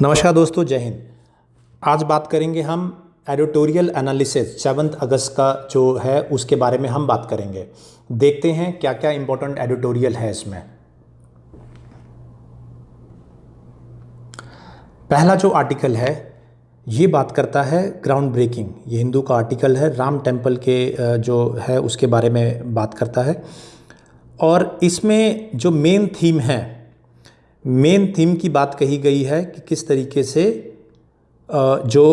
नमस्कार दोस्तों, जय हिंद। आज बात करेंगे हम एडिटोरियल एनालिसिस 7 अगस्त का जो है उसके बारे में हम बात करेंगे। देखते हैं क्या क्या इंपॉर्टेंट एडिटोरियल है इसमें। पहला जो आर्टिकल है ये बात करता है ग्राउंड ब्रेकिंग। ये हिंदू का आर्टिकल है, राम टेम्पल के जो है उसके बारे में बात करता है। और इसमें जो मेन थीम है, मेन थीम की बात कही गई है कि किस तरीके से जो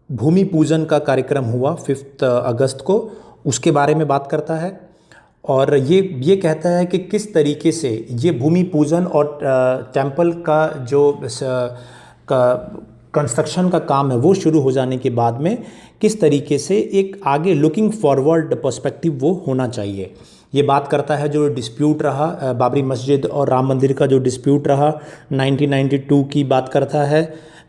भूमि पूजन का कार्यक्रम हुआ 5 अगस्त को, उसके बारे में बात करता है। और ये कहता है कि किस तरीके से ये भूमि पूजन और टेम्पल का जो कंस्ट्रक्शन का काम है वो शुरू हो जाने के बाद में किस तरीके से एक आगे लुकिंग फॉरवर्ड पर्सपेक्टिव वो होना चाहिए। ये बात करता है जो डिस्प्यूट रहा बाबरी मस्जिद और राम मंदिर का, जो डिस्प्यूट रहा 1992 की बात करता है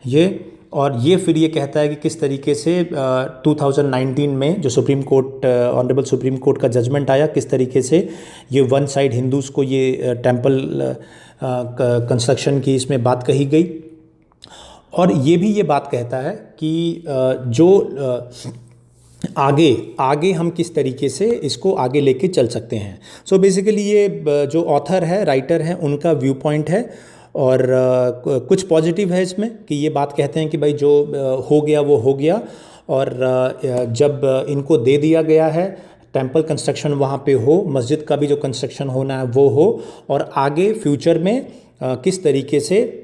ये। और ये फिर ये कहता है कि किस तरीके से 2019 में जो supreme court, honourable supreme court का जजमेंट आया, किस तरीके से ये वन साइड हिंदूज़ को ये टेम्पल कंस्ट्रक्शन की इसमें बात कही गई। और ये भी ये बात कहता है कि जो आगे हम किस तरीके से इसको आगे लेके चल सकते हैं। सो बेसिकली ये जो ऑथर है, राइटर है, उनका व्यू पॉइंट है। और कुछ पॉजिटिव है इसमें कि ये बात कहते हैं कि भाई जो हो गया वो हो गया। और जब इनको दे दिया गया है टेम्पल कंस्ट्रक्शन वहाँ पे हो, मस्जिद का भी जो कंस्ट्रक्शन होना है वो हो, और आगे फ्यूचर में किस तरीके से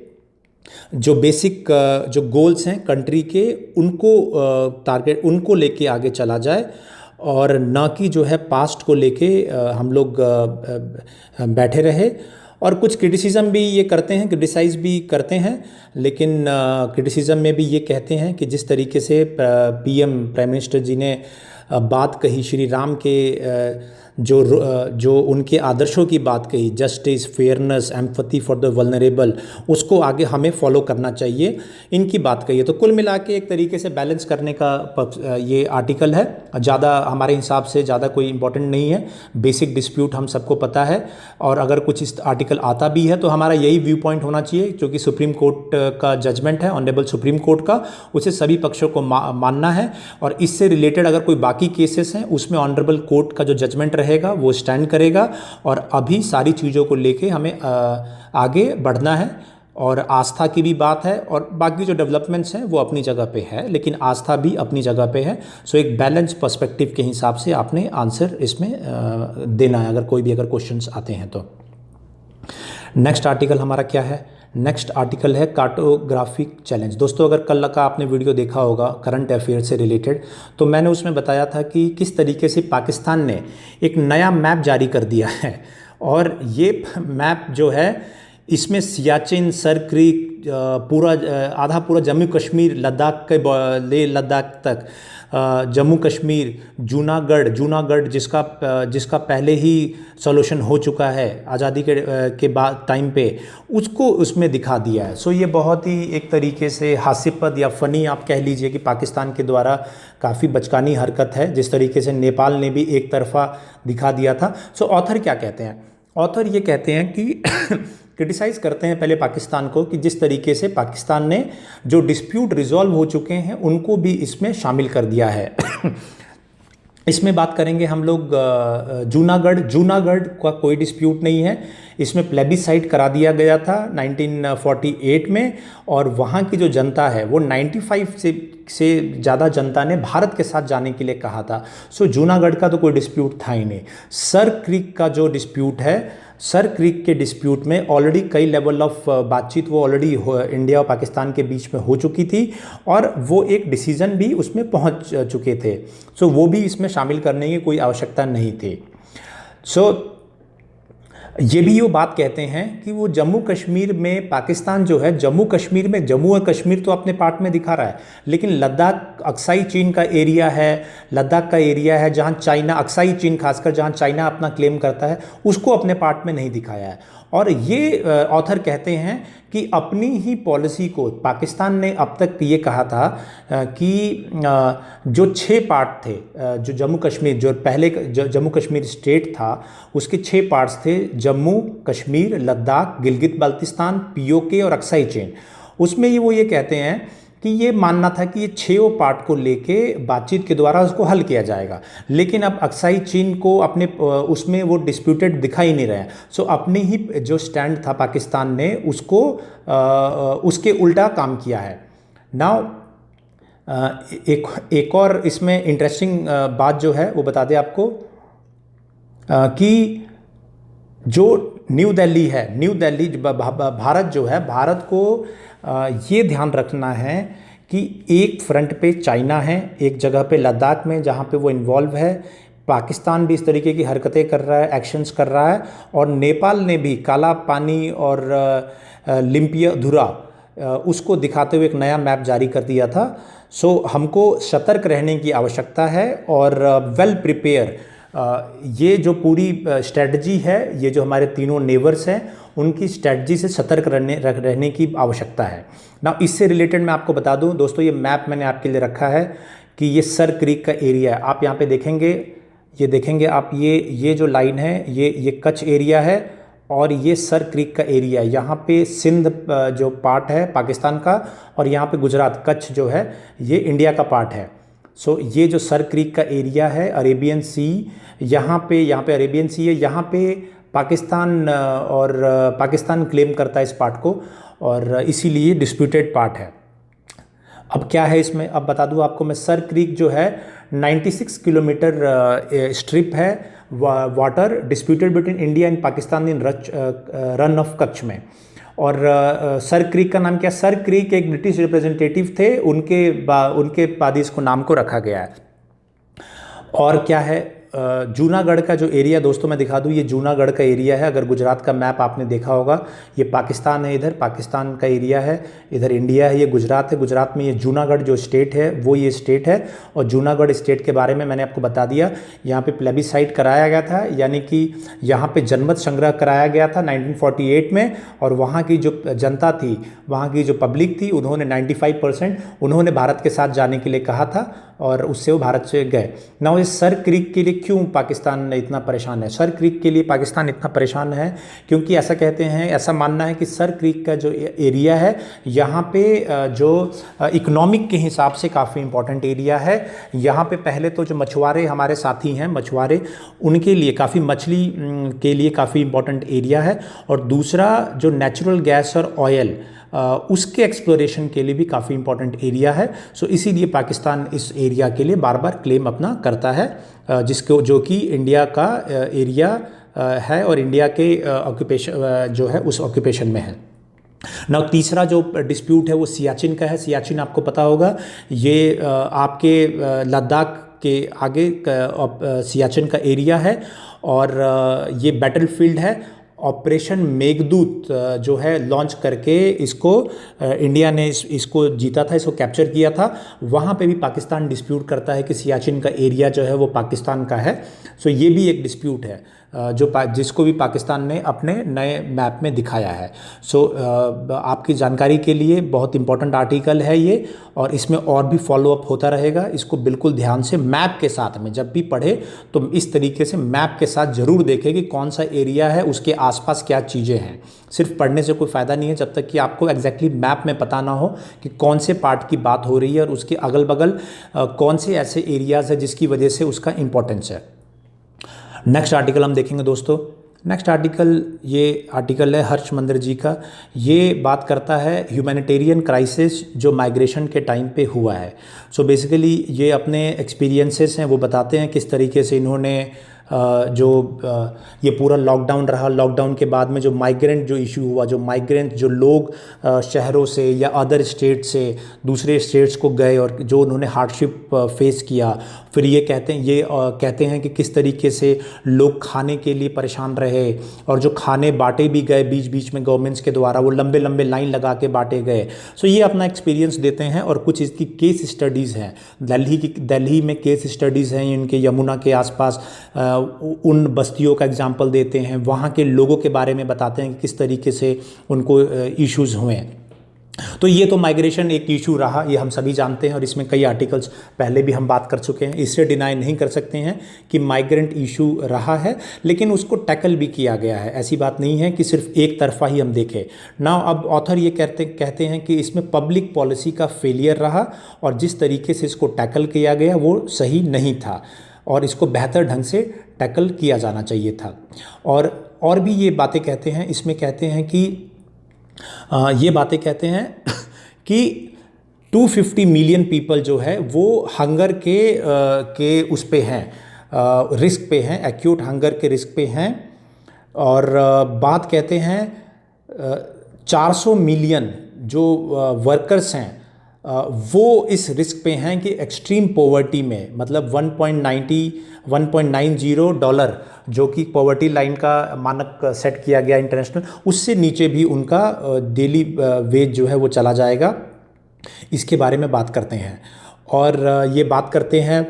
जो बेसिक जो गोल्स हैं कंट्री के, उनको टारगेट, उनको लेके आगे चला जाए, और ना कि जो है पास्ट को लेके हम लोग बैठे रहे। और कुछ क्रिटिसिज्म भी ये करते हैं, क्रिटिसाइज़ भी करते हैं, लेकिन क्रिटिसिज्म में भी ये कहते हैं कि जिस तरीके से पीएम प्राइम मिनिस्टर जी ने बात कही श्री राम के, जो उनके आदर्शों की बात कही, justice, fairness, empathy for the vulnerable, उसको आगे हमें फॉलो करना चाहिए, इनकी बात कही है। तो कुल मिला के एक तरीके से बैलेंस करने का ये आर्टिकल है। ज़्यादा हमारे हिसाब से ज़्यादा कोई इंपॉर्टेंट नहीं है, बेसिक डिस्प्यूट हम सबको पता है। और अगर कुछ इस आर्टिकल आता भी है तो हमारा यही व्यू पॉइंट होना चाहिए, क्योंकि सुप्रीम कोर्ट का जजमेंट है, ऑनरेबल सुप्रीम कोर्ट का, उसे सभी पक्षों को मानना है। और इससे रिलेटेड अगर कोई बाकी केसेस हैं उसमें ऑनरेबल कोर्ट का जो जजमेंट रहेगा वो स्टैंड करेगा। और अभी सारी चीज़ों को लेके हमें आगे बढ़ना है। और आस्था की भी बात है, और बाकी जो डेवलपमेंट्स हैं वो अपनी जगह पे है, लेकिन आस्था भी अपनी जगह पे है। सो एक बैलेंस पर्सपेक्टिव के हिसाब से आपने आंसर इसमें देना है अगर कोई भी क्वेश्चंस आते हैं तो। नेक्स्ट आर्टिकल हमारा क्या है? नेक्स्ट आर्टिकल है कार्टोग्राफिक चैलेंज। दोस्तों, अगर कल का आपने वीडियो देखा होगा करंट अफेयर से रिलेटेड, तो मैंने उसमें बताया था कि किस तरीके से पाकिस्तान ने एक नया मैप जारी कर दिया है। और ये मैप जो है इसमें सियाचिन, सर क्रीक, पूरा आधा पूरा जम्मू कश्मीर, लद्दाख के ले लद्दाख तक, जम्मू कश्मीर, जूनागढ़ जिसका पहले ही सॉल्यूशन हो चुका है आज़ादी के बाद टाइम पे, उसको उसमें दिखा दिया है। सो ये बहुत ही एक तरीके से हास्यास्पद या फ़नी आप कह लीजिए कि पाकिस्तान के द्वारा काफ़ी बचकानी हरकत है, जिस तरीके से नेपाल ने भी एक तरफा दिखा दिया था। सो ऑथर क्या कहते हैं? ऑथर ये कहते हैं कि क्रिटिसाइज़ करते हैं पहले पाकिस्तान को कि जिस तरीके से पाकिस्तान ने जो डिस्प्यूट रिजॉल्व हो चुके हैं उनको भी इसमें शामिल कर दिया है। इसमें बात करेंगे हम लोग जूनागढ़ का कोई डिस्प्यूट नहीं है। इसमें प्लेबिसाइट करा दिया गया था 1948 में, और वहाँ की जो जनता है वो 95 से ज़्यादा जनता ने भारत के साथ जाने के लिए कहा था। सो जूनागढ़ का तो कोई डिस्प्यूट था ही नहीं। सर क्रीक का जो डिस्प्यूट है, सर क्रीक के डिस्प्यूट में ऑलरेडी कई लेवल ऑफ बातचीत वो ऑलरेडी इंडिया और पाकिस्तान के बीच में हो चुकी थी, और वो एक डिसीजन भी उसमें पहुंच चुके थे। सो वो भी इसमें शामिल करने की कोई आवश्यकता नहीं थी। सो ये भी वो बात कहते हैं कि वो जम्मू कश्मीर में पाकिस्तान जो है, जम्मू कश्मीर में जम्मू और कश्मीर तो अपने पार्ट में दिखा रहा है, लेकिन लद्दाख अक्साई चीन का एरिया है, लद्दाख का एरिया है जहाँ चाइना, अक्साई चीन खासकर जहाँ चाइना अपना क्लेम करता है, उसको अपने पार्ट में नहीं दिखाया है। और ये ऑथर कहते हैं कि अपनी ही पॉलिसी को पाकिस्तान ने अब तक ये कहा था कि जो 6 पार्ट थे, जो जम्मू कश्मीर, जो पहले जम्मू कश्मीर स्टेट था, उसके 6 पार्ट्स थे, जम्मू कश्मीर, लद्दाख, गिलगित बाल्तिस्तान, पीओके और अक्साई चीन। उसमें ये कहते हैं कि ये मानना था कि ये 6 पार्ट को लेके बातचीत के द्वारा उसको हल किया जाएगा, लेकिन अब अक्साई चीन को अपने उसमें वो डिस्प्यूटेड दिखा ही नहीं रहे हैं। सो अपने ही जो स्टैंड था पाकिस्तान ने उसको उसके उल्टा काम किया है। नाउ एक और इसमें इंटरेस्टिंग बात जो है वो बता दें आपको कि जो न्यू दिल्ली है, न्यू दिल्ली भारत जो है, भारत को ये ध्यान रखना है कि एक फ्रंट पे चाइना है, एक जगह पे लद्दाख में जहाँ पे वो इन्वॉल्व है, पाकिस्तान भी इस तरीके की हरकतें कर रहा है, एक्शंस कर रहा है, और नेपाल ने भी काला पानी और लिम्पियाधुरा उसको दिखाते हुए एक नया मैप जारी कर दिया था। सो हमको सतर्क रहने की आवश्यकता है और वेल प्रिपेयर ये जो पूरी स्ट्रेटजी है, ये जो हमारे तीनों नेबर्स हैं उनकी स्ट्रेटजी से सतर्क रहने की आवश्यकता है ना। इससे रिलेटेड मैं आपको बता दूं दोस्तों, ये मैप मैंने आपके लिए रखा है कि ये सर क्रीक का एरिया है। आप यहाँ पे देखेंगे, ये देखेंगे आप, ये जो लाइन है ये कच्छ एरिया है और ये सर क्रीक का एरिया है। यहाँ पे सिंध जो पार्ट है पाकिस्तान का, और यहाँ पे गुजरात कच्छ जो है ये इंडिया का पार्ट है। सो ये जो सर क्रीक का एरिया है, अरेबियन सी, यहाँ पे अरेबियन सी है, यहाँ पे पाकिस्तान और पाकिस्तान क्लेम करता है इस पार्ट को, और इसीलिए डिस्प्यूटेड पार्ट है। अब क्या है इसमें, अब बता दूँ आपको मैं, सर क्रीक जो है 96 किलोमीटर स्ट्रिप है water disputed between India and Pakistan in run of Kutch में। और सर क्रीक का नाम क्या, सर क्रीक एक ब्रिटिश रिप्रेजेंटेटिव थे, उनके बाद इसको नाम को रखा गया है। और क्या है, जूनागढ़ का जो एरिया दोस्तों मैं दिखा दूँ, ये जूनागढ़ का एरिया है। अगर गुजरात का मैप आपने देखा होगा, ये पाकिस्तान है, इधर पाकिस्तान का एरिया है, इधर इंडिया है, ये गुजरात है। गुजरात में ये जूनागढ़ जो स्टेट है वो ये स्टेट है, और जूनागढ़ स्टेट के बारे में मैंने आपको बता दिया। यहाँ पे प्लेबिसाइट कराया गया था, यानी कि यहाँ पे जनमत संग्रह कराया गया था 1948 में, और वहाँ की जो जनता थी, वहाँ की जो पब्लिक थी, उन्होंने 95% उन्होंने भारत के साथ जाने के लिए कहा था, और उससे वो भारत से गए ना। इस सर क्रीक के लिए क्यों पाकिस्तान इतना परेशान है, सर क्रीक के लिए पाकिस्तान इतना परेशान है क्योंकि ऐसा कहते हैं, ऐसा मानना है कि सर क्रीक का जो एरिया है यहाँ पे जो इकोनॉमिक के हिसाब से काफ़ी इंपॉर्टेंट एरिया है। यहाँ पे पहले तो जो मछुआरे हमारे साथी हैं, मछुआरे, उनके लिए काफ़ी मछली के लिए काफ़ी इंपॉर्टेंट एरिया है, और दूसरा जो नेचुरल गैस और ऑयल उसके एक्सप्लोरेशन के लिए भी काफ़ी इंपॉर्टेंट एरिया है। सो इसीलिए पाकिस्तान इस एरिया के लिए बार बार क्लेम अपना करता है, जिसको जो कि इंडिया का एरिया है और इंडिया के ऑक्यूपेशन जो है उस ऑक्यूपेशन में है ना। तीसरा जो डिस्प्यूट है वो सियाचिन का है। सियाचिन आपको पता होगा, ये आपके लद्दाख के आगे सियाचिन का एरिया है, और ये बैटलफील्ड है। ऑपरेशन मेघदूत जो है लॉन्च करके इसको इंडिया ने इसको जीता था, इसको कैप्चर किया था। वहाँ पे भी पाकिस्तान डिस्प्यूट करता है कि सियाचिन का एरिया जो है वो पाकिस्तान का है। सो ये भी एक डिस्प्यूट है जिसको भी पाकिस्तान ने अपने नए मैप में दिखाया है। सो आपकी जानकारी के लिए बहुत इंपॉर्टेंट आर्टिकल है ये, और इसमें और भी फॉलोअप होता रहेगा। इसको बिल्कुल ध्यान से मैप के साथ में जब भी पढ़े तो इस तरीके से मैप के साथ ज़रूर देखें कि कौन सा एरिया है, उसके आसपास क्या चीज़ें हैं। सिर्फ पढ़ने से कोई फ़ायदा नहीं है जब तक कि आपको एग्जैक्टली मैप में पता ना हो कि कौन से पार्ट की बात हो रही है और उसके अगल बगल कौन से ऐसे एरियाज़ है जिसकी वजह से उसका इम्पोर्टेंस है। नेक्स्ट आर्टिकल हम देखेंगे दोस्तों। नेक्स्ट आर्टिकल, ये आर्टिकल है हर्ष मंदिर जी का। ये बात करता है ह्यूमैनिटेरियन क्राइसिस जो माइग्रेशन के टाइम पे हुआ है। सो बेसिकली ये अपने एक्सपीरियंसेस हैं वो बताते हैं किस तरीके से इन्होंने ये पूरा लॉकडाउन रहा, लॉकडाउन के बाद में जो माइग्रेंट जो इशू हुआ, जो माइग्रेंट जो लोग शहरों से या अदर स्टेट से दूसरे स्टेट्स को गए और जो उन्होंने हार्डशिप फेस किया, फिर ये कहते हैं कि किस तरीके से लोग खाने के लिए परेशान रहे, और जो खाने बांटे भी गए बीच बीच में गवर्नमेंट्स के द्वारा, वो लंबे लंबे लाइन लगा के बांटे गए। सो ये अपना एक्सपीरियंस देते हैं, और कुछ इसकी केस स्टडीज़ हैं। दिल्ली में केस स्टडीज़ हैं इनके, यमुना के आसपास उन बस्तियों का एग्जाम्पल देते हैं, वहाँ के लोगों के बारे में बताते हैं कि किस तरीके से उनको इश्यूज़ हुए हैं। तो ये तो माइग्रेशन एक इशू रहा, ये हम सभी जानते हैं और इसमें कई आर्टिकल्स पहले भी हम बात कर चुके हैं। इससे डिनाई नहीं कर सकते हैं कि माइग्रेंट इशू रहा है, लेकिन उसको टैकल भी किया गया है। ऐसी बात नहीं है कि सिर्फ एक तरफा ही हम देखें ना। अब ऑथर ये कहते हैं कि इसमें पब्लिक पॉलिसी का फेलियर रहा और जिस तरीके से इसको टैकल किया गया वो सही नहीं था और इसको बेहतर ढंग से टैकल किया जाना चाहिए था। और भी ये बातें कहते हैं, इसमें कहते हैं कि ये बातें कहते हैं कि 250 मिलियन पीपल जो है वो हंगर के उस पे हैं, रिस्क पे हैं, एक्यूट हंगर के रिस्क पे हैं। और बात कहते हैं 400 मिलियन जो वर्कर्स हैं वो इस रिस्क पे हैं कि एक्सट्रीम पॉवर्टी में, मतलब 1.90 डॉलर जो कि पॉवर्टी लाइन का मानक सेट किया गया इंटरनेशनल, उससे नीचे भी उनका डेली वेज जो है वो चला जाएगा। इसके बारे में बात करते हैं और ये बात करते हैं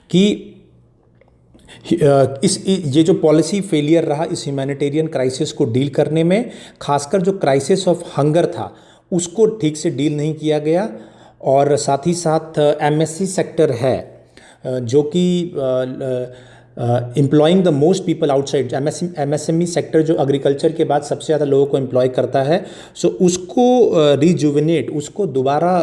कि ये जो पॉलिसी फेलियर रहा इस ह्यूमैनिटेरियन क्राइसिस को डील करने में, खासकर जो क्राइसिस ऑफ हंगर था उसको ठीक से डील नहीं किया गया। और साथ ही साथ एमएससी सेक्टर है जो कि employing the most people outside, MSME sector जो एग्रीकल्चर के बाद सबसे ज़्यादा लोगों को एम्प्लॉय करता है, सो उसको रिजुविनेट, उसको दोबारा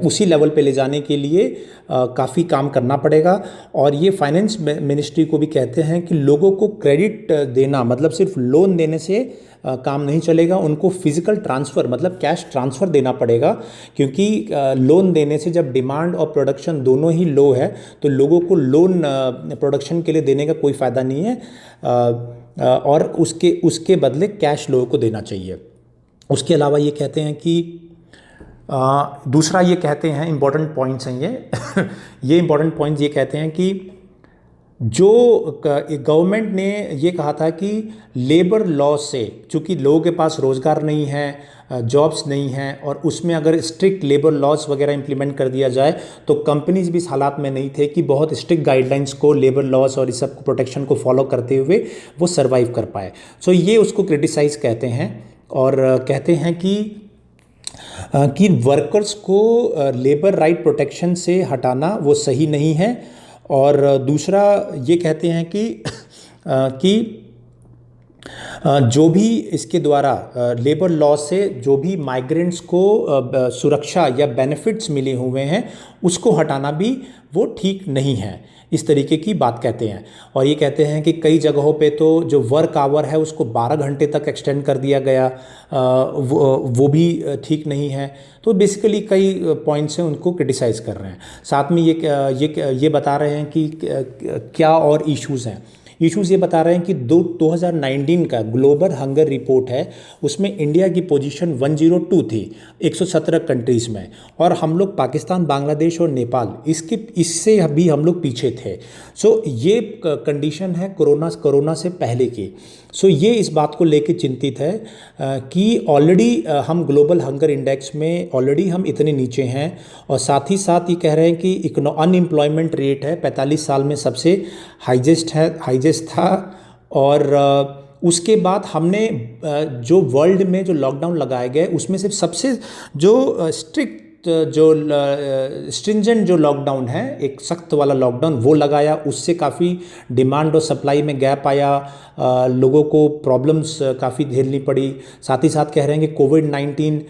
उसी लेवल पे ले जाने के लिए काफ़ी काम करना पड़ेगा। और ये फाइनेंस मिनिस्ट्री को भी कहते हैं कि लोगों को क्रेडिट देना, मतलब सिर्फ लोन देने से काम नहीं चलेगा, उनको फिजिकल ट्रांसफ़र मतलब कैश ट्रांसफ़र देना पड़ेगा, क्योंकि लोन देने से जब डिमांड और प्रोडक्शन दोनों ही लो है तो लोगों को लोन प्रोडक्शन के लिए देने का कोई फ़ायदा नहीं है, और उसके बदले कैश लोगों को देना चाहिए। उसके अलावा ये कहते हैं कि दूसरा ये कहते हैं, इम्पॉर्टेंट पॉइंट्स हैं ये इम्पॉर्टेंट पॉइंट्स ये कहते हैं कि जो गवर्नमेंट ने ये कहा था कि लेबर लॉ से, चूँकि लोगों के पास रोज़गार नहीं है, जॉब्स नहीं हैं, और उसमें अगर स्ट्रिक्ट लेबर लॉज वगैरह इंप्लीमेंट कर दिया जाए तो कंपनीज भी इस हालात में नहीं थे कि बहुत स्ट्रिक्ट गाइडलाइंस को, लेबर लॉज और इस सब प्रोटेक्शन को फॉलो करते हुए वो सर्वाइव कर पाए। सो ये उसको क्रिटिसाइज़ कहते हैं और कहते हैं कि वर्कर्स को लेबर राइट प्रोटेक्शन से हटाना वो सही नहीं है। और दूसरा ये कहते हैं कि जो भी इसके द्वारा लेबर लॉ से जो भी माइग्रेंट्स को सुरक्षा या बेनिफिट्स मिले हुए हैं उसको हटाना भी वो ठीक नहीं है, इस तरीके की बात कहते हैं। और ये कहते हैं कि कई जगहों पे तो जो वर्क आवर है उसको 12 घंटे तक एक्सटेंड कर दिया गया, वो भी ठीक नहीं है। तो बेसिकली कई पॉइंट्स हैं उनको क्रिटिसाइज़ कर रहे हैं। साथ में ये बता रहे हैं कि क्या और इश्यूज़ हैं। इश्यूज़ ये बता रहे हैं कि 2019 का ग्लोबल हंगर रिपोर्ट है, उसमें इंडिया की पोजीशन 102 थी 117 कंट्रीज़ में, और हम लोग पाकिस्तान, बांग्लादेश और नेपाल इससे भी हम लोग पीछे थे। सो ये कंडीशन है कोरोना से पहले की। सो ये इस बात को लेकर चिंतित है कि ऑलरेडी हम ग्लोबल हंगर इंडेक्स में ऑलरेडी हम इतने नीचे हैं, और साथ ही साथ ये कह रहे हैं कि अनएम्प्लॉयमेंट रेट है 45 साल में सबसे हाईजेस्ट था। और उसके बाद हमने जो वर्ल्ड में जो लॉकडाउन लगाए गए उसमें से सबसे जो स्ट्रिक्ट स्ट्रिंजेंट जो लॉकडाउन है, एक सख्त वाला लॉकडाउन वो लगाया, उससे काफ़ी डिमांड और सप्लाई में गैप आया, लोगों को प्रॉब्लम्स काफ़ी झेलनी पड़ी। साथ ही साथ कह रहे हैं कि कोविड-19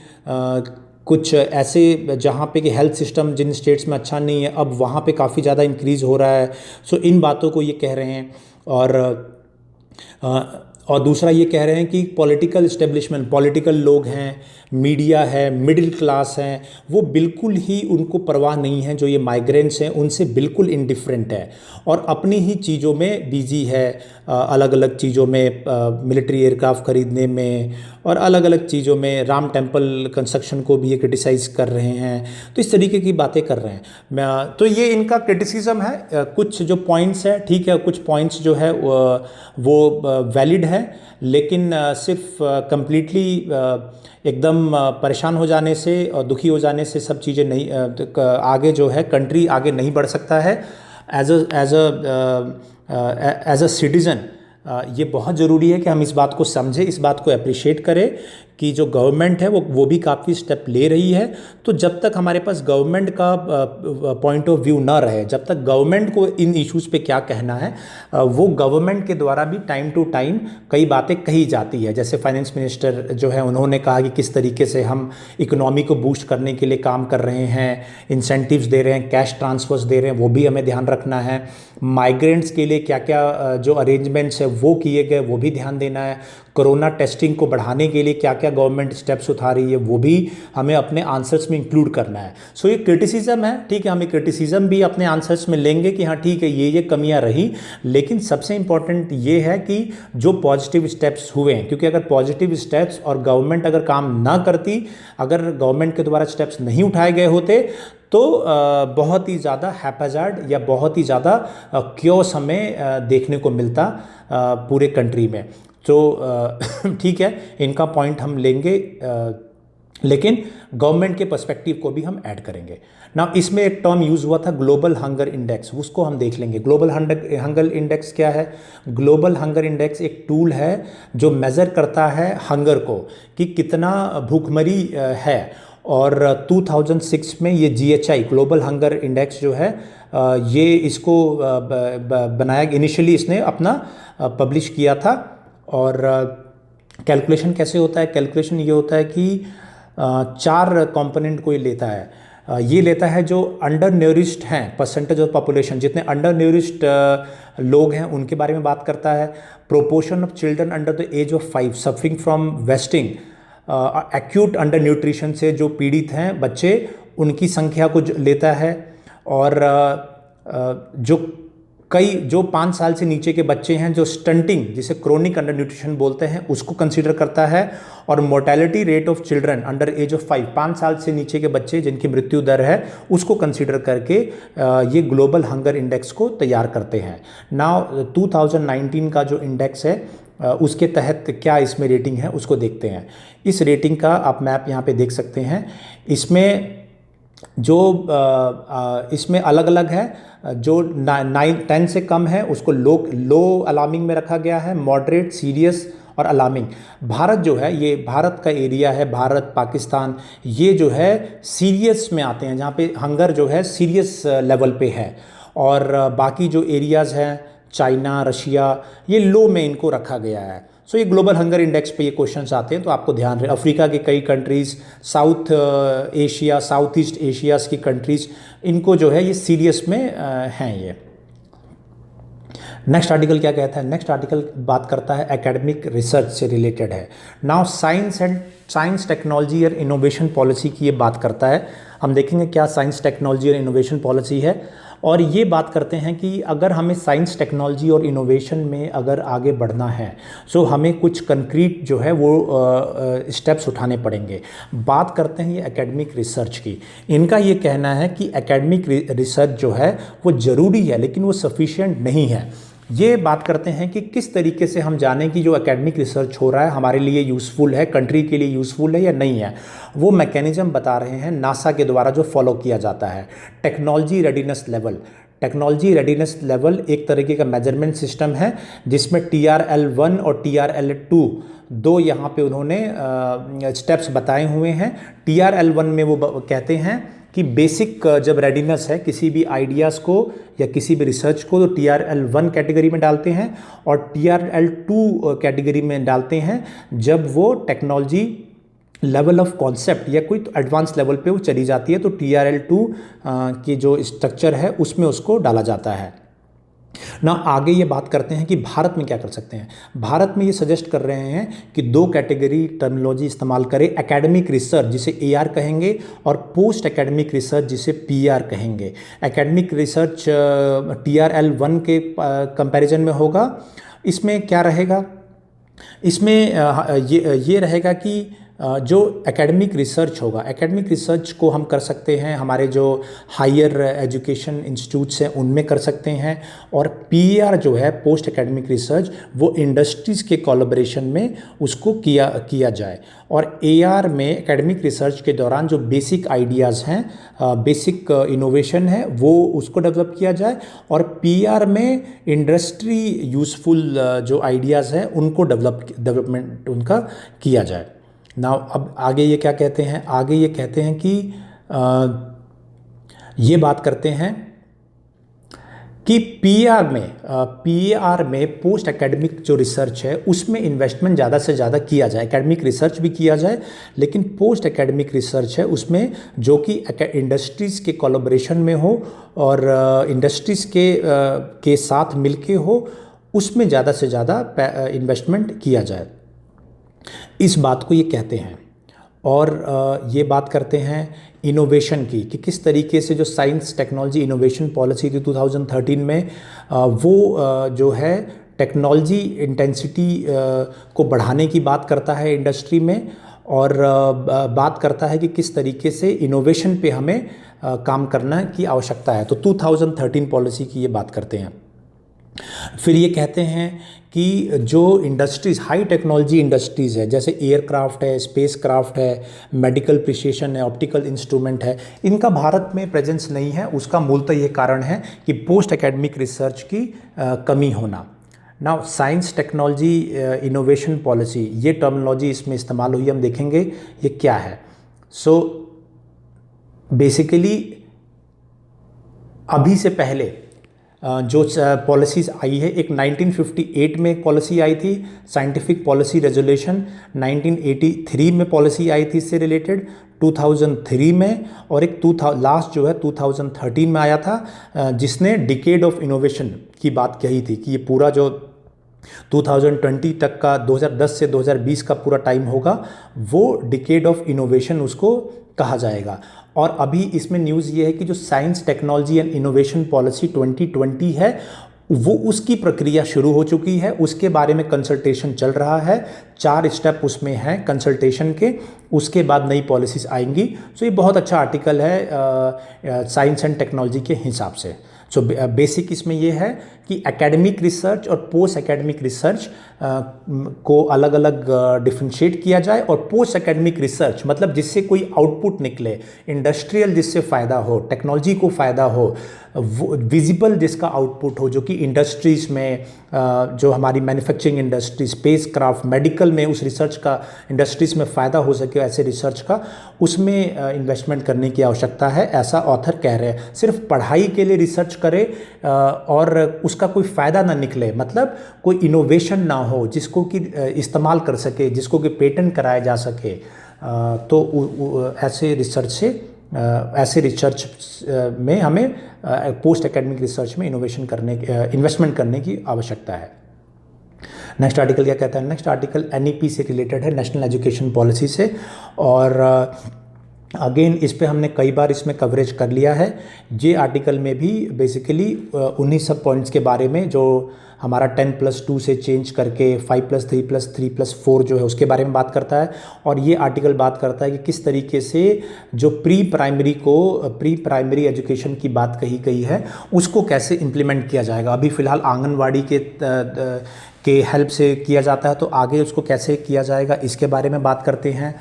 कुछ ऐसे जहाँ पे कि हेल्थ सिस्टम जिन स्टेट्स में अच्छा नहीं है, अब वहाँ पे काफ़ी ज़्यादा इंक्रीज़ हो रहा है। सो इन बातों को ये कह रहे हैं। और दूसरा ये कह रहे हैं कि पॉलिटिकल इस्टेब्लिशमेंट, पॉलिटिकल लोग हैं, मीडिया है, मिडिल क्लास हैं, वो बिल्कुल ही उनको परवाह नहीं है, जो ये माइग्रेंट्स हैं उनसे बिल्कुल इंडिफरेंट है और अपनी ही चीज़ों में बिजी है, अलग अलग चीज़ों में, मिलिट्री एयरक्राफ्ट खरीदने में और अलग अलग चीज़ों में, राम टेम्पल कंस्ट्रक्शन को भी ये क्रिटिसाइज़ कर रहे हैं। तो इस तरीके की बातें कर रहे हैं। तो ये इनका क्रिटिसिज्म है। कुछ जो पॉइंट्स है ठीक है, कुछ पॉइंट्स जो है वो वैलिड है, लेकिन सिर्फ कंप्लीटली एकदम परेशान हो जाने से और दुखी हो जाने से सब चीज़ें नहीं, आगे जो है कंट्री आगे नहीं बढ़ सकता है। एज अ सिटीज़न ये बहुत ज़रूरी है कि हम इस बात को समझें, इस बात को अप्रिशिएट करें कि जो गवर्नमेंट है वो भी काफ़ी स्टेप ले रही है। तो जब तक हमारे पास गवर्नमेंट का पॉइंट ऑफ व्यू ना रहे, जब तक गवर्नमेंट को इन इश्यूज़ पे क्या कहना है, वो गवर्नमेंट के द्वारा भी टाइम टू टाइम कई बातें कही जाती है। जैसे फाइनेंस मिनिस्टर जो है उन्होंने कहा कि किस तरीके से हम इकोनॉमी को बूस्ट करने के लिए काम कर रहे हैं, इंसेंटिव्स दे रहे हैं, कैश ट्रांसफर्स दे रहे हैं, वो भी हमें ध्यान रखना है। माइग्रेंट्स के लिए क्या क्या जो अरेंजमेंट्स है वो किए गए, वो भी ध्यान देना है। कोरोना टेस्टिंग को बढ़ाने के लिए क्या क्या गवर्नमेंट स्टेप्स उठा रही है वो भी हमें अपने आंसर्स में इंक्लूड करना है। सो ये क्रिटिसिज्म है, ठीक है, हमें क्रिटिसिज्म भी अपने आंसर्स में लेंगे कि हाँ ठीक है ये कमियां रही, लेकिन सबसे इंपॉर्टेंट ये है कि जो पॉजिटिव स्टेप्स हुए हैं, क्योंकि अगर पॉजिटिव स्टेप्स और गवर्नमेंट अगर काम ना करती, अगर गवर्नमेंट के द्वारा स्टेप्स नहीं उठाए गए होते तो बहुत ही ज़्यादा हैप्पैजार्ड या बहुत ही ज़्यादा क्योस हमें देखने को मिलता पूरे कंट्री में। तो ठीक है, इनका पॉइंट हम लेंगे, लेकिन गवर्नमेंट के पर्सपेक्टिव को भी हम ऐड करेंगे ना। इसमें एक टर्म यूज़ हुआ था ग्लोबल हंगर इंडेक्स, उसको हम देख लेंगे। ग्लोबल हंगर इंडेक्स क्या है? ग्लोबल हंगर इंडेक्स एक टूल है जो मेज़र करता है हंगर को, कि कितना भूखमरी है। और 2006 में ये GHI ग्लोबल हंगर इंडेक्स जो है ये इसको बनाया, इनिशियली इसने अपना पब्लिश किया था। और कैलकुलेशन कैसे होता है? कैलकुलेशन ये होता है कि 4 कंपोनेंट को ये लेता है। ये लेता है जो अंडर न्यूरिश्ड हैं, परसेंटेज ऑफ पॉपुलेशन, जितने अंडर न्यूरिश्ड लोग हैं उनके बारे में बात करता है। Proportion of children under the age of 5 suffering from wasting, acute undernutrition से जो पीड़ित हैं बच्चे, उनकी संख्या को लेता है। और जो 5 साल से नीचे के बच्चे हैं, जो स्टंटिंग जिसे क्रोनिक अंडर न्यूट्रिशन बोलते हैं, उसको कंसीडर करता है। और mortality rate of children under as of 5 साल से नीचे के बच्चे जिनकी मृत्यु दर है उसको कंसीडर करके ये ग्लोबल हंगर इंडेक्स को तैयार करते हैं। नाउ 2019 का जो इंडेक्स है उसके तहत क्या इसमें रेटिंग है उसको देखते हैं। इस रेटिंग का आप मैप यहाँ पे देख सकते हैं। इसमें जो इसमें अलग अलग है, जो 10 से कम है उसको लो अलार्मिंग में रखा गया है, मॉडरेट, सीरियस और अलार्मिंग। भारत जो है, ये भारत का एरिया है, भारत पाकिस्तान, ये जो है सीरियस में आते हैं, जहाँ पे हंगर जो है सीरियस लेवल पे है। और बाकी जो एरियाज़ हैं, चाइना, रशिया, ये लो में इनको रखा गया है। सो ये ग्लोबल हंगर इंडेक्स पे ये क्वेश्चंस आते हैं, तो आपको ध्यान रहे। अफ्रीका के कई countries, south Asia, south east Asia's की कंट्रीज़, इनको जो है ये सीरियस में हैं ये। नेक्स्ट आर्टिकल क्या कहता है? नेक्स्ट आर्टिकल बात करता है एकेडमिक रिसर्च से रिलेटेड है। नाउ साइंस टेक्नोलॉजी और इनोवेशन पॉलिसी की ये बात करता है। हम देखेंगे क्या साइंस टेक्नोलॉजी और इनोवेशन पॉलिसी है, और ये बात करते हैं कि अगर हमें साइंस टेक्नोलॉजी और इनोवेशन में अगर आगे बढ़ना है सो हमें कुछ कंक्रीट जो है वो स्टेप्स उठाने पड़ेंगे। बात करते हैं ये एकेडमिक रिसर्च की। इनका ये कहना है कि एकेडमिक रिसर्च जो है वो ज़रूरी है लेकिन वो सफिशिएंट नहीं है। ये बात करते हैं कि किस तरीके से हम जानें कि जो एकेडमिक रिसर्च हो रहा है हमारे लिए यूज़फुल है, कंट्री के लिए यूज़फुल है या नहीं है। वो मैकेनिज़्म बता रहे हैं नासा के द्वारा जो फॉलो किया जाता है। Technology readiness level, technology readiness level एक तरीके का मेजरमेंट सिस्टम है जिसमें TRL1 और TRL2 दो यहाँ पे उन्होंने स्टेप्स बताए हुए हैं। TRL1 में वो कहते हैं कि बेसिक जब रेडीनेस है किसी भी आइडियाज़ को या किसी भी रिसर्च को, तो TRL1 कैटेगरी में डालते हैं और TRL2 कैटेगरी में डालते हैं जब वो टेक्नोलॉजी लेवल ऑफ कॉन्सेप्ट या कोई एडवांस लेवल पे वो चली जाती है, तो TRL2 की जो स्ट्रक्चर है उसमें उसको डाला जाता है ना। आगे ये बात करते हैं कि भारत में क्या कर सकते हैं। भारत में ये सजेस्ट कर रहे हैं कि 2 कैटेगरी टर्मिनोलॉजी इस्तेमाल करें, एकेडमिक रिसर्च जिसे AR कहेंगे और पोस्ट एकेडमिक रिसर्च जिसे PR कहेंगे। एकेडमिक रिसर्च TRL1 के कंपैरिजन में होगा। इसमें क्या रहेगा? इसमें ये रहेगा कि जो एकेडमिक रिसर्च होगा, एकेडमिक रिसर्च को हम कर सकते हैं हमारे जो हायर एजुकेशन इंस्टीट्यूट्स हैं उनमें कर सकते हैं, और पीआर जो है पोस्ट एकेडमिक रिसर्च वो इंडस्ट्रीज़ के कोलैबोरेशन में उसको किया जाए। और एआर में एकेडमिक रिसर्च के दौरान जो बेसिक आइडियाज़ हैं, बेसिक इनोवेशन है, वो उसको डेवलप किया जाए, और पीआर में इंडस्ट्री यूज़फुल जो आइडियाज़ हैं उनको डेवलपमेंट उनका किया जाए। नाउ अब आगे ये क्या कहते हैं, आगे ये कहते हैं कि ये बात करते हैं कि पीआर में पोस्ट एकेडमिक जो रिसर्च है उसमें इन्वेस्टमेंट ज़्यादा से ज़्यादा किया जाए। एकेडमिक रिसर्च भी किया जाए, लेकिन पोस्ट एकेडमिक रिसर्च है उसमें जो कि इंडस्ट्रीज़ के कोलैबोरेशन में हो और इंडस्ट्रीज़ के साथ मिलके हो, उसमें ज़्यादा से ज़्यादा इन्वेस्टमेंट किया जाए। इस बात को ये कहते हैं। और ये बात करते हैं इनोवेशन की, कि किस तरीके से जो साइंस टेक्नोलॉजी इनोवेशन पॉलिसी थी 2013 में, वो जो है टेक्नोलॉजी इंटेंसिटी को बढ़ाने की बात करता है इंडस्ट्री में, और बात करता है कि किस तरीके से इनोवेशन पे हमें काम करना की आवश्यकता है। तो 2013 पॉलिसी की ये बात करते हैं। फिर ये कहते हैं कि जो इंडस्ट्रीज़, हाई टेक्नोलॉजी इंडस्ट्रीज़ है, जैसे एयरक्राफ्ट है, स्पेस क्राफ्ट है, मेडिकल प्रिसिशन है, ऑप्टिकल इंस्ट्रूमेंट है, इनका भारत में प्रेजेंस नहीं है। उसका मूलतः ये कारण है कि पोस्ट एकेडमिक रिसर्च की कमी होना। Now science technology innovation policy, ये टर्मिनोलॉजी इसमें इस्तेमाल हुई, हम देखेंगे ये क्या है। सो बेसिकली अभी से पहले जो पॉलिसीज़ आई है, एक 1958 में एक पॉलिसी आई थी, साइंटिफिक पॉलिसी रेजोल्यूशन, 1983 में पॉलिसी आई थी इससे रिलेटेड, 2003 में, और एक लास्ट जो है 2013 में आया था, जिसने डिकेड ऑफ इनोवेशन की बात कही थी कि ये पूरा जो 2020 तक का, 2010 से 2020 का पूरा टाइम होगा, वो डिकेड ऑफ इनोवेशन उसको कहा जाएगा। और अभी इसमें न्यूज़ ये है कि जो science technology and innovation policy 2020 है, वो उसकी प्रक्रिया शुरू हो चुकी है, उसके बारे में कंसल्टेशन चल रहा है, 4 स्टेप उसमें हैं कंसल्टेशन के, उसके बाद नई पॉलिसीज़ आएंगी। सो ये बहुत अच्छा आर्टिकल है साइंस एंड टेक्नोलॉजी के हिसाब से। सो बेसिक इसमें यह है कि एकेडमिक रिसर्च और पोस्ट एकेडमिक रिसर्च को अलग अलग डिफ्रेंशिएट किया जाए, और पोस्ट एकेडमिक रिसर्च मतलब जिससे कोई आउटपुट निकले, इंडस्ट्रियल जिससे फ़ायदा हो, टेक्नोलॉजी को फ़ायदा हो, वो विजिबल जिसका आउटपुट हो, जो कि इंडस्ट्रीज़ में जो हमारी manufacturing industry, space craft, medical में उस रिसर्च का इंडस्ट्रीज़ में फ़ायदा हो सके, ऐसे रिसर्च का उसमें इन्वेस्टमेंट करने की आवश्यकता है, ऐसा ऑथर कह रहे हैं। सिर्फ पढ़ाई के लिए रिसर्च करे और उसका कोई फ़ायदा ना निकले, मतलब कोई इनोवेशन ना हो जिसको कि इस्तेमाल कर सके, जिसको कि पेटेंट कराया जा सके, तो ऐसे रिसर्च में हमें पोस्ट एकेडमिक रिसर्च में इन्वेस्टमेंट करने की आवश्यकता है। नेक्स्ट आर्टिकल क्या कहता है? नेक्स्ट आर्टिकल एनईपी से रिलेटेड है, नेशनल एजुकेशन पॉलिसी से, और अगेन इस पे हमने कई बार इसमें कवरेज कर लिया है। ये आर्टिकल में भी बेसिकली उन्हीं सब पॉइंट्स के बारे में जो हमारा 10+2 से चेंज करके 5+3+3+4 जो है उसके बारे में बात करता है। और ये आर्टिकल बात करता है कि किस तरीके से जो प्री प्राइमरी एजुकेशन की बात कही गई है उसको कैसे इम्प्लीमेंट किया जाएगा। अभी फ़िलहाल आंगनवाड़ी के हेल्प से किया जाता है, तो आगे उसको कैसे किया जाएगा इसके बारे में बात करते हैं।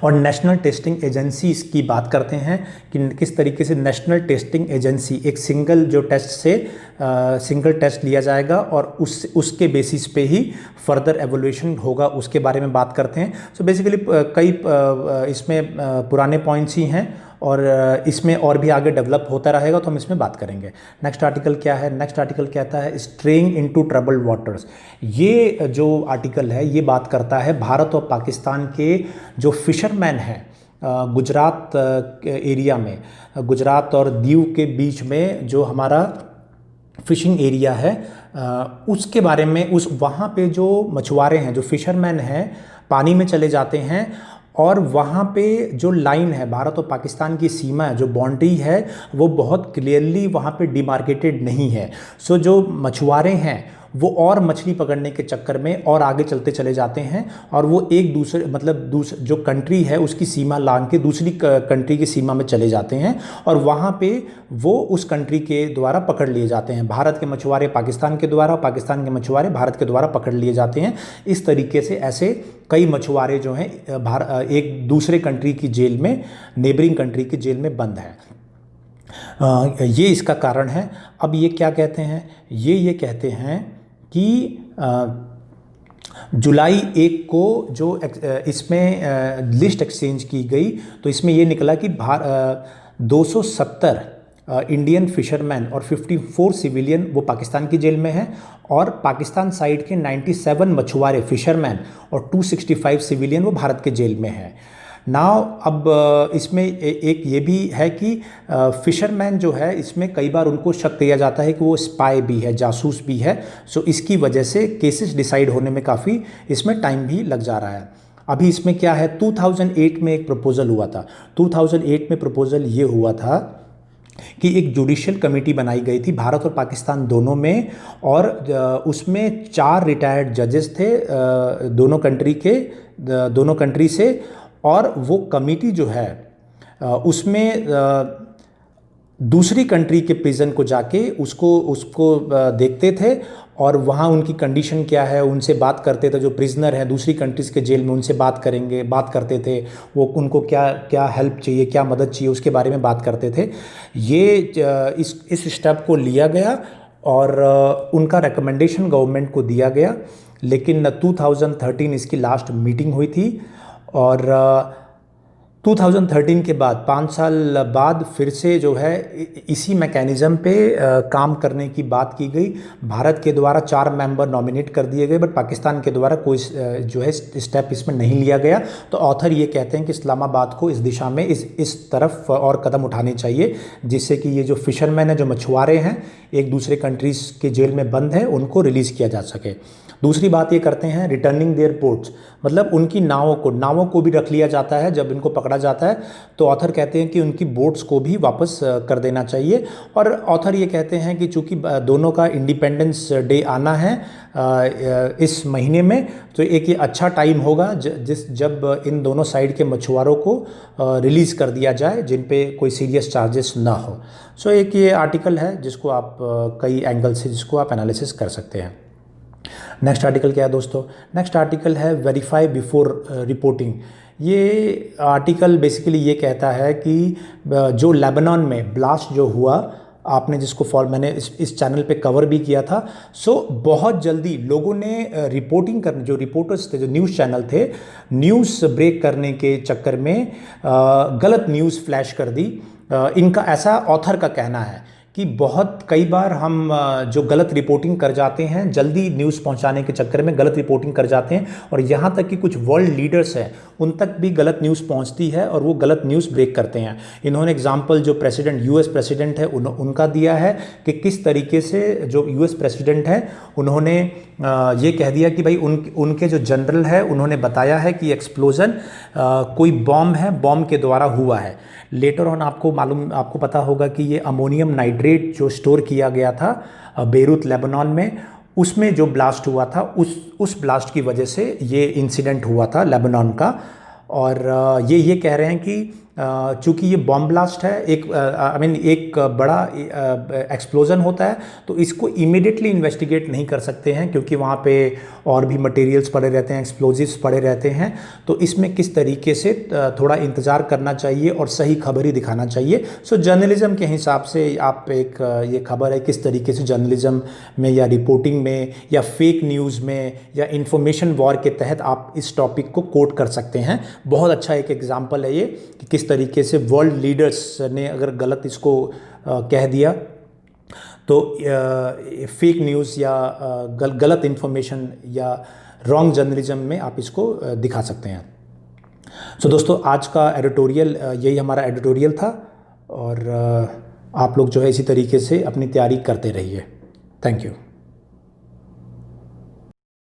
और नेशनल टेस्टिंग एजेंसी की बात करते हैं कि किस तरीके से नेशनल टेस्टिंग एजेंसी एक सिंगल टेस्ट लिया जाएगा और उसके बेसिस पे ही फर्दर एवोल्यूशन होगा, उसके बारे में बात करते हैं। सो बेसिकली कई इसमें पुराने पॉइंट्स ही हैं और इसमें और भी आगे डेवलप होता रहेगा, तो हम इसमें बात करेंगे। नेक्स्ट आर्टिकल क्या है? नेक्स्ट आर्टिकल कहता है स्ट्रेइंग इनटू ट्रबल्ड वाटर्स। ये जो आर्टिकल है ये बात करता है भारत और पाकिस्तान के जो फिशरमैन हैं गुजरात एरिया में, गुजरात और दीव के बीच में जो हमारा फिशिंग एरिया है उसके बारे में, वहाँ पे जो मछुआरे हैं, जो फिशरमैन हैं, पानी में चले जाते हैं और वहाँ पे जो लाइन है भारत और पाकिस्तान की सीमा है, जो बाउंड्री है, वो बहुत क्लियरली वहाँ पे डिमार्केटेड नहीं है। सो जो मछुआरे हैं वो और मछली पकड़ने के चक्कर में और आगे चलते चले जाते हैं और वो एक दूसरे मतलब जो कंट्री है उसकी सीमा लांघ के दूसरी कंट्री की सीमा में चले जाते हैं और वहाँ पे वो उस कंट्री के द्वारा पकड़ लिए जाते हैं। भारत के मछुआरे पाकिस्तान के द्वारा, पाकिस्तान के मछुआरे भारत के द्वारा पकड़ लिए जाते हैं। इस तरीके से ऐसे कई मछुआरे जो हैं एक दूसरे कंट्री की जेल में, नेबरिंग कंट्री की जेल में बंद हैं। ये इसका कारण है। अब ये क्या कहते हैं, ये कहते हैं कि जुलाई 1 को जो इसमें लिस्ट एक्सचेंज की गई तो इसमें ये निकला कि 270 इंडियन फिशरमैन और 54 सिविलियन वो पाकिस्तान की जेल में हैं और पाकिस्तान साइड के 97 मछुआरे फिशरमैन और 265 सिविलियन वो भारत के जेल में हैं। नाउ अब इसमें एक ये भी है कि फिशरमैन जो है इसमें कई बार उनको शक किया जाता है कि वो स्पाई भी है, जासूस भी है। सो इसकी वजह से केसेस डिसाइड होने में काफ़ी इसमें टाइम भी लग जा रहा है। अभी इसमें क्या है, 2008 में एक प्रपोज़ल हुआ था। 2008 में प्रपोज़ल ये हुआ था कि एक जुडिशियल कमेटी बनाई गई थी भारत और पाकिस्तान दोनों में और उसमें 4 रिटायर्ड जजेस थे दोनों कंट्री से और वो कमेटी जो है उसमें दूसरी कंट्री के प्रिजन को जाके उसको देखते थे और वहाँ उनकी कंडीशन क्या है उनसे बात करते थे। जो प्रिजनर हैं दूसरी कंट्रीज़ के जेल में उनसे बात करते थे, वो उनको क्या हेल्प चाहिए, क्या मदद चाहिए उसके बारे में बात करते थे। ये इस स्टेप को लिया गया और उनका रिकमेंडेशन गवर्नमेंट को दिया गया। लेकिन 2013 इसकी लास्ट मीटिंग हुई थी और 2013 के बाद 5 साल बाद फिर से जो है इसी मैकेनिज़्म पे काम करने की बात की गई। भारत के द्वारा 4 मेंबर नॉमिनेट कर दिए गए बट पाकिस्तान के द्वारा कोई जो है स्टेप इसमें नहीं लिया गया। तो ऑथर ये कहते हैं कि इस्लामाबाद को इस दिशा में इस तरफ और कदम उठाने चाहिए जिससे कि ये जो फिशरमैन हैं, जो मछुआरे हैं एक दूसरे कंट्रीज़ के जेल में बंद हैं, उनको रिलीज़ किया जा सके। दूसरी बात ये करते हैं रिटर्निंग देयर पोर्ट्स, मतलब उनकी नावों को भी रख लिया जाता है जब इनको पकड़ा जाता है। तो ऑथर कहते हैं कि उनकी बोट्स को भी वापस कर देना चाहिए। और ऑथर ये कहते हैं कि चूँकि दोनों का इंडिपेंडेंस डे आना है इस महीने में, तो एक ये अच्छा टाइम होगा जब इन दोनों साइड के मछुआरों को रिलीज़ कर दिया जाए जिन पे कोई सीरियस चार्जेस ना हो। सो एक ये आर्टिकल है जिसको आप कई एंगल से जिसको आप एनालिसिस कर सकते हैं। नेक्स्ट आर्टिकल क्या है दोस्तों, नेक्स्ट आर्टिकल है वेरीफाई बिफोर रिपोर्टिंग। ये आर्टिकल बेसिकली ये कहता है कि जो लेबनान में ब्लास्ट जो हुआ, आपने जिसको मैंने इस चैनल पे कवर भी किया था। सो बहुत जल्दी लोगों ने रिपोर्टिंग करने, जो रिपोर्टर्स थे, जो न्यूज़ चैनल थे, न्यूज़ ब्रेक करने के चक्कर में गलत न्यूज़ फ्लैश कर दी। इनका ऐसा ऑथर का कहना है कि बहुत कई बार हम जो गलत रिपोर्टिंग कर जाते हैं, जल्दी न्यूज़ पहुंचाने के चक्कर में गलत रिपोर्टिंग कर जाते हैं और यहाँ तक कि कुछ वर्ल्ड लीडर्स हैं उन तक भी गलत न्यूज़ पहुंचती है और वो गलत न्यूज़ ब्रेक करते हैं। इन्होंने एग्जांपल जो यूएस प्रेसिडेंट है उनका दिया है कि किस तरीके से जो यूएस प्रेसिडेंट है उन्होंने ये कह दिया कि भाई उनके जो जनरल है उन्होंने बताया है कि एक्सप्लोजन कोई बॉम्ब है, बॉम्ब के द्वारा हुआ है। लेटर ऑन आपको पता होगा कि ये अमोनियम नाइट्रेट जो स्टोर किया गया था बेरूत लेबनान में, उसमें जो ब्लास्ट हुआ था उस ब्लास्ट की वजह से ये इंसिडेंट हुआ था लेबनान का। और ये कह रहे हैं कि चूँकि ये बॉम्ब ब्लास्ट है, एक बड़ा एक्सप्लोजन होता है, तो इसको इमीडिएटली इन्वेस्टिगेट नहीं कर सकते हैं क्योंकि वहाँ पे और भी मटेरियल्स पड़े रहते हैं, एक्सप्लोजिव्स पड़े रहते हैं। तो इसमें किस तरीके से थोड़ा इंतज़ार करना चाहिए और सही खबर ही दिखाना चाहिए। सो जर्नलिज्म के हिसाब से आप ये खबर है किस तरीके से जर्नलिज्म में या रिपोर्टिंग में या फेक न्यूज़ में या इंफॉर्मेशन वॉर के तहत आप इस टॉपिक को कोट कर सकते हैं। बहुत अच्छा एक एग्जाम्पल है ये कि किस तरीके से वर्ल्ड लीडर्स ने अगर गलत इसको कह दिया तो फेक न्यूज़ या गलत इन्फॉर्मेशन या रॉन्ग जर्नलिज्म में आप इसको दिखा सकते हैं। सो दोस्तों, आज का एडिटोरियल यही हमारा एडिटोरियल था और आप लोग जो है इसी तरीके से अपनी तैयारी करते रहिए। Thank you.